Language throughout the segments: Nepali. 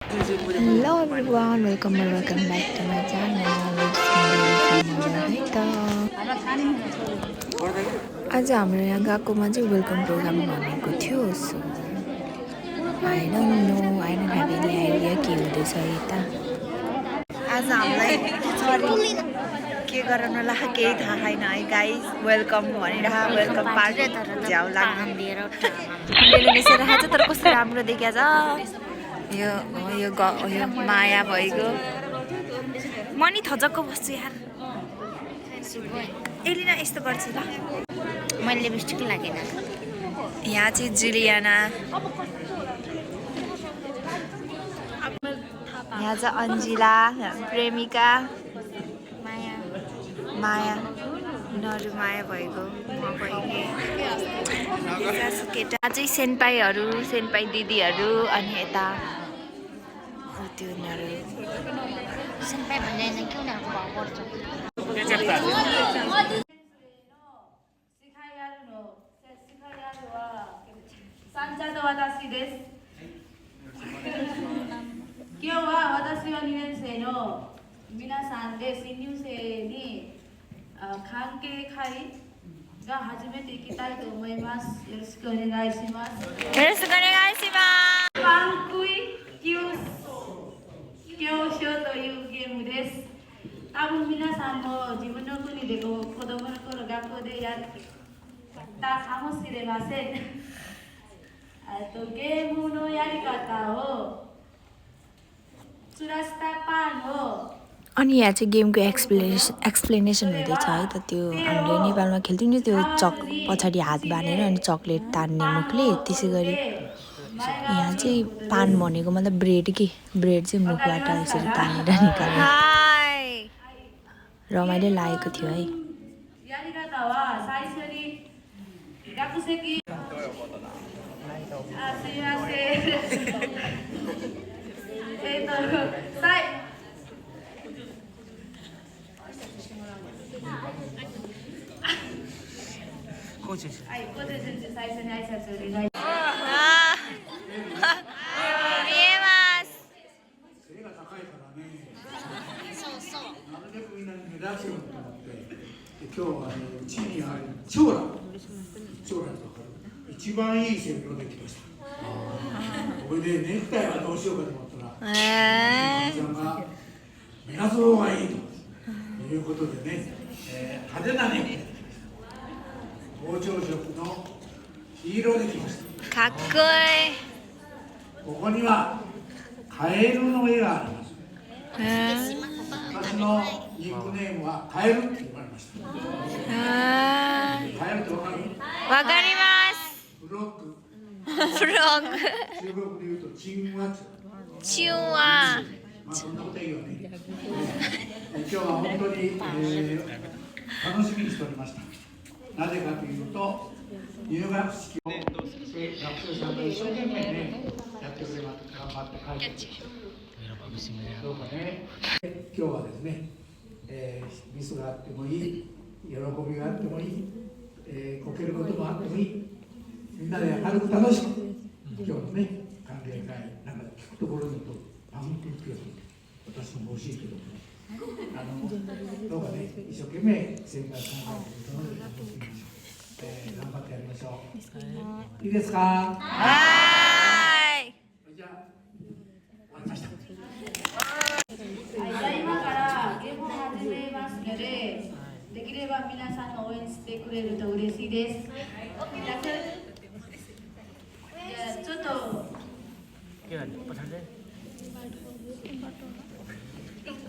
Hello everyone, welcome back to my channel. It's आज हाम्रो यहाँ गएकोमा चाहिँ वेलकम प्रोग्राम भनेको थियो so I don't have any idea के हुँदैछ यता आज हामीलाई के गराउन ला केही थाहा छैन है गाइस वेलकम भनिरह वेलकम पार्टी झ्याउ लाग्नु लिएर निसेर छ तर कस्तो राम्रो देखिया छ यो यो माया भएको म नि थजक्क बस्छु यार एलिना यस्तो गर्छ ल मैले लिपस्टिक लागेन यहाँ चाहिँ जुलियाना यहाँ चाहिँ अन्जिला प्रेमिका माया माया नरु माया भएको म भएँ केटा चाहिँ सेन्पाई दिदीहरू अनि यता त्यो उनीहरू सेन्पाई भन्ने के उनीहरूको भाउ पर्छが初めて行きたいと思います。よろしくお願いします。よろしくお願いします。パンクイ教書というゲームです。多分皆さんも自分の国で子供の頃学校でやったかもしれません。ゲームのやり方をつらしたパンをअनि यहाँ चाहिँ गेमको एक्सप्लेनेसन हुँदैछ है त त्यो हामीले नेपालमा खेल्थ्यौँ नि त्यो पछाडि हात बाँधेर अनि चक्लेट तान्ने मुखले त्यसै गरी यहाँ चाहिँ पान भनेको मतलब ब्रेड चाहिँ मुखबाट यसरी तानेर निकाल्ने रमाइलो लागेको थियो है今日はうちにある将来と一番いいセミができました。これでネクタイはどうしようかと思ったら、ちゃんが目立つ方がいいということでね、派手なネクタイ、包丁色の黄色できました。かっこいい。ここにはカエルの絵があります。私のニックネームはカエルって言われました。カエルってわかる？わかります。フロッグ。フロッグ。中国で言うとチンワツ。チンワ。まあそんなこといいよね。今日は本当に、楽しみにしておりました。なぜかというと入学式を学生さんが一生懸命ねやってくれます。頑張って書いてくれます。どうかね。今日はですね、ミスがあってもいい、喜びがあってもいい、こけることもあってもいい、みんなで明るく楽しく、今日のね、歓迎会、なんか聞くところにと、パンクって私も欲しいけどもね、どうかね、一生懸命生活考えていくので、頑張ってやりましょう。いいですか？はい。じゃあ、終わりました。今からゲームを始めますので、できれば皆さんの応援してくれると嬉しいです。ちょっと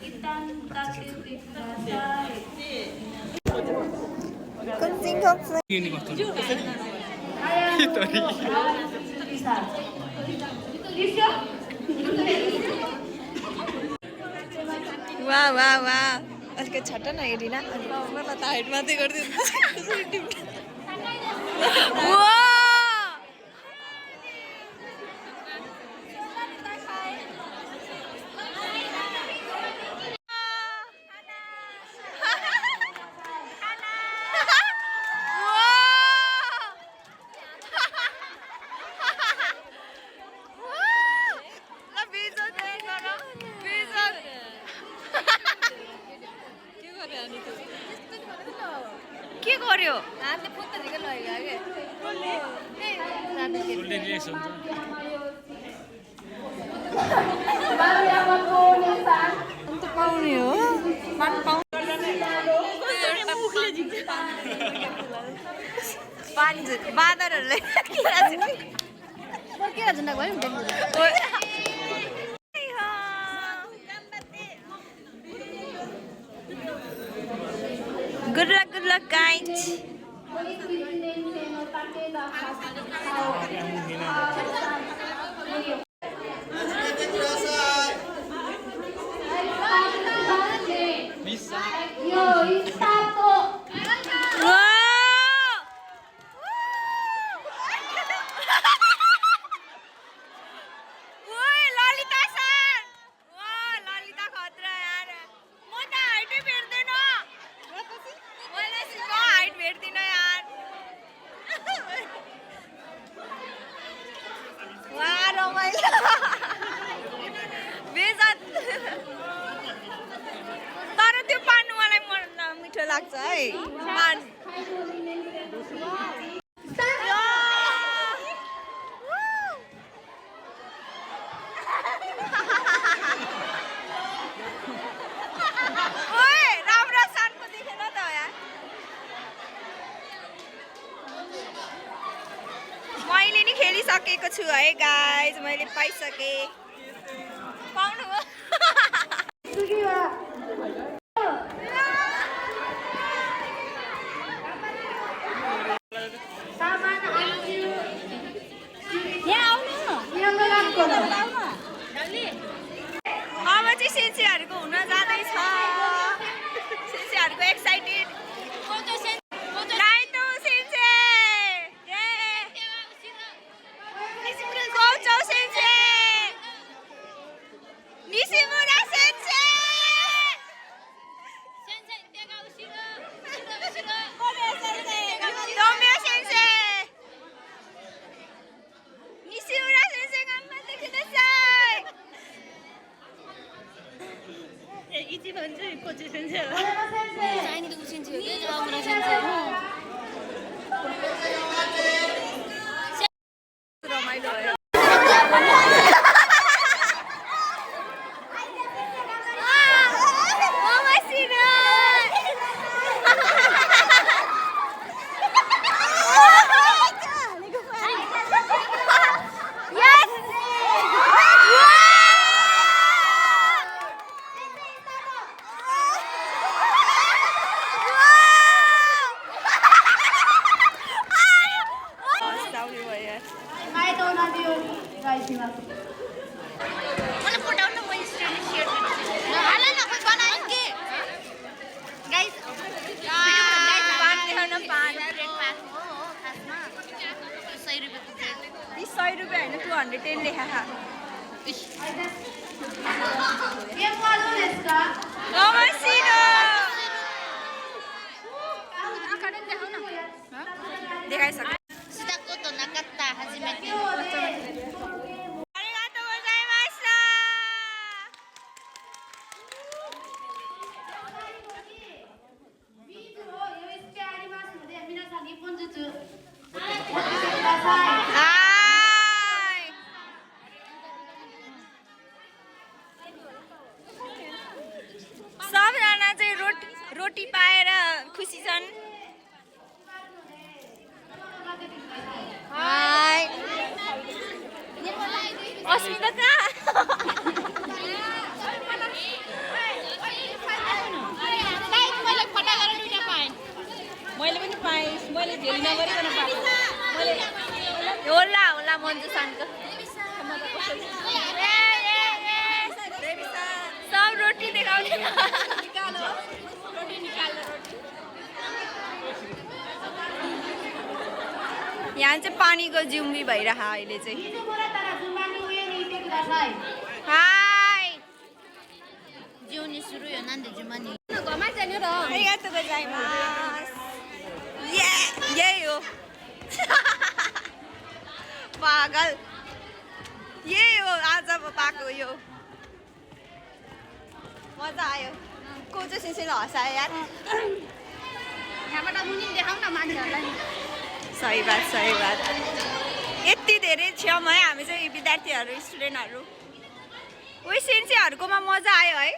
一旦立っててください。वा अलिकति छट्ट न हेरिना मलाई त हाइट मात्रै गरिदिनु हो हामीले फोटो झिकै लगेको के अन्त पाउने हो पानी बाँदरहरूले फर्केर झुन्डा भयो नि Good luck, guys. तर त्यो पार्नु मलाई मिठो लाग्छ है राम्रो सानको देखेन त यार मैले नि खेलिसकेको छु है गाइज मैले पाइसके पाउनु हो अब चाहिँ सेन्सीहरूको हुन जाँदैछ सेन्सीहरूको एक्साइटेड $210 लेखा था देखाइसक्यो सबजना चाहिँ रोटी पाएर खुसी छन् हाय अस्मिता कहाँ मैले पनि पाएँ मैले झेली नगरिकन पाएँ होला होला मन्जु सानको सब रोटी देखाउने रोटी निकाल्नु रोटी यहाँ चाहिँ पानीको जुम्बी भइरह अहिले चाहिँ हाय जिउनी सुरु यो नान्द जुमानी arigatou gozaimasu यही हो पागल यही हो आज पाएको यो मजा आयो को चाहिँ सिसिलो हँसायो यार यहाँबाट मुनि देखाउन मान्छेहरूलाई नि सही बात यति धेरै छौँ है हामी चाहिँ विद्यार्थीहरू स्टुडेन्टहरू उयो सेन्सेहरूकोमा मजा आयो है